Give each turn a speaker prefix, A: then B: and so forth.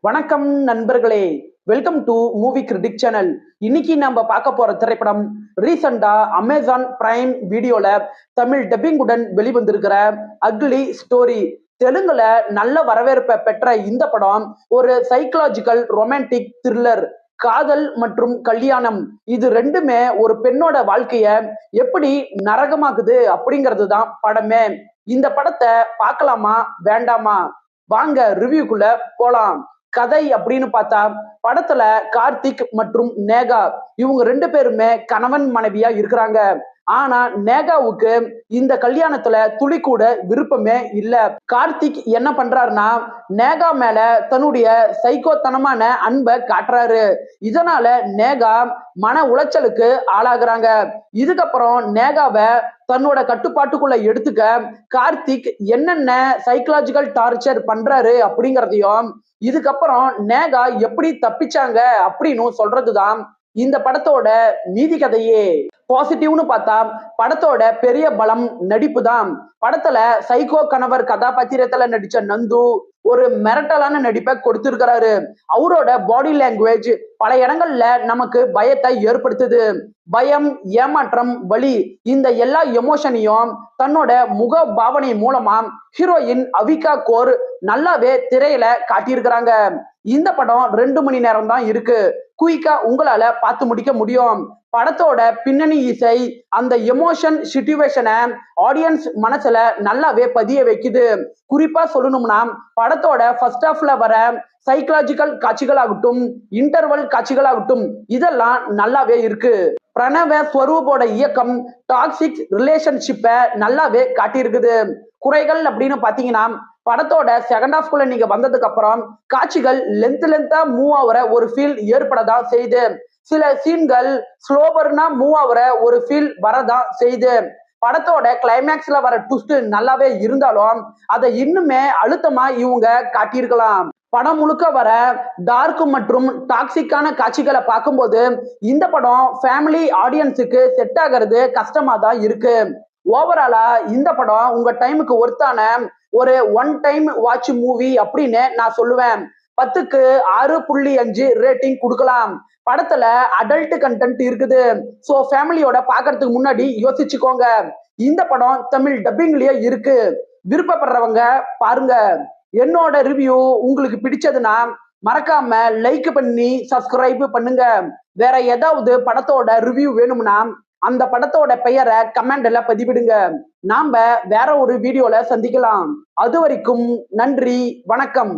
A: வணக்கம் நண்பர்களே, welcome to movie critic channel. இன்னைக்கு நம்ம பார்க்க போற திரைப்படம் ரீசெண்டா அமேசான் பிரைம் வீடியோல தமிழ் டப்பிங்குடன் வெளிவந்திருக்கிற அக்லி ஸ்டோரி. தெலுங்குல நல்ல வரவேற்பை பெற்ற இந்த படம் ஒரு சைக்கலாஜிக்கல் ரொமான்டிக் த்ரில்லர். காதல் மற்றும் கல்யாணம் இது ரெண்டுமே ஒரு பெண்ணோட வாழ்க்கைய எப்படி நரகமாக்குது அப்படிங்கிறது தான் படமே. இந்த படத்தை பார்க்கலாமா வேண்டாமா? வாங்க ரிவ்யூக்குள்ள போலாம். கதை அப்படின்னு பார்த்தா, படத்துல கார்த்திக் மற்றும் நேகா இவங்க ரெண்டு பேருமே கணவன் மனைவியா இருக்கிறாங்க. ஆனா நேகாவுக்கு இந்த கல்யாணத்துல துளி கூட விருப்பமே இல்ல. கார்த்திக் என்ன பண்றாருன்னா, நேகா மேல தன்னுடைய சைக்கோத்தனமான அன்பை காட்டுறாரு. இதனால நேகா மன உளைச்சலுக்கு ஆளாகிறாங்க. இதுக்கப்புறம் நேகாவை தன்னோட கட்டுப்பாட்டுக்குள்ள எடுத்துக்க கார்த்திக் என்னென்ன சைக்கலாஜிக்கல் டார்ச்சர் பண்றாரு அப்படிங்கிறதையும், இதுக்கப்புறம் நேகா எப்படி தப்பிச்சாங்க அப்படின்னு சொல்றதுதான் இந்த படத்தோட நீதி கதையே. பாசிட்டிவ்னு பார்த்தா, படத்தோட பெரிய பலம் நடிப்பு தான். படத்துல சைக்கோ கணவர் கதாபாத்திரத்துல நடிச்ச நந்து ஒரு மிரட்டலான நடிப்பை கொடுத்திருக்கிறாரு. அவரோட பாடி லாங்குவேஜ் பல இடங்கள்ல நமக்கு பயத்தை ஏற்படுத்துது. பயம், ஏமாற்றம், வலி இந்த எல்லா எமோஷனையும் தன்னோட முக பாவனை மூலமா ஹீரோயின் அவிகா கோர் நல்லாவே திரையில காட்டியிருக்கிறாங்க. இந்த படம் 2 மணி நேரம் தான் இருக்கு. குயிக்கா உங்களால பார்த்து முடிக்க முடியும். படத்தோட பின்னணி இசை அந்த எமோஷன் சிச்சுவேஷனை ஆடியன்ஸ் மனசுல நல்லாவே பதிய வைக்குது. குறிப்பா சொல்லணும்னா, படத்தோட ஃபர்ஸ்ட் ஹாஃப்ல வர சைக்கலாஜிக்கல் காட்சிகளாகட்டும், இன்டர்வல் காட்சிகளாகட்டும் இதெல்லாம் நல்லாவே இருக்கு. பிரணவ ஸ்வரூபோட இயக்கம் டாக்ஸிக் ரிலேஷன்ஷிப்பை நல்லாவே காட்டியிருக்குது. குறைகள் அப்படின்னு பாத்தீங்கன்னா, படத்தோட செகண்ட் ஹாஃப்குள்ள நீங்க வந்ததுக்கு அப்புறம் காட்சிகள் லென்த்தா மூவ் ஆகுற ஒரு ஃபீல் ஏற்படதான் செய்யுது. சில சீன்கள் ஸ்லோவர்னா மூவ் ஆகுற ஒரு ஃபீல் வரதான் செய்யுது. படத்தோட கிளைமேக்ஸ்ல வர ட்விஸ்ட் நல்லாவே இருந்தாலும் அதை இன்னுமே அழுத்தமா இவங்க காட்டியிருக்கலாம். படம் முழுக்க வர டார்க் மற்றும் டாக்ஸிக்கான காட்சிகளை பார்க்கும்போது இந்த படம் ஃபேமிலி ஆடியன்ஸுக்கு செட் ஆகிறது கஷ்டமா தான் இருக்கு. ஓவராலா இந்த படம் உங்க டைமுக்கு ஒர்த்தான ஒரு ஒன் டைம் வாட்ச் மூவி அப்படின்னு நான் சொல்லுவேன். 10க்கு 6.5 ரேட்டிங் கொடுக்கலாம். படத்துல அடல்ட் கண்டென்ட் இருக்குது. சோ ஃபேமிலியோட பாக்குறதுக்கு முன்னாடி யோசிச்சுக்கோங்க. இந்த படம் தமிழ் டப்பிங்லயே இருக்கு. விருப்பப்படுறவங்க பாருங்க. என்னோட ரிவ்யூ உங்களுக்கு பிடிச்சதுன்னா மறக்காம லைக் பண்ணி சப்ஸ்கிரைப் பண்ணுங்க. வேற ஏதாவது படத்தோட ரிவ்யூ வேணும்னா அந்த படத்தோட பெயரை கமெண்ட்ல பதிவிடுங்க. நாம வேற ஒரு வீடியோல சந்திக்கலாம். அது வரைக்கும் நன்றி, வணக்கம்.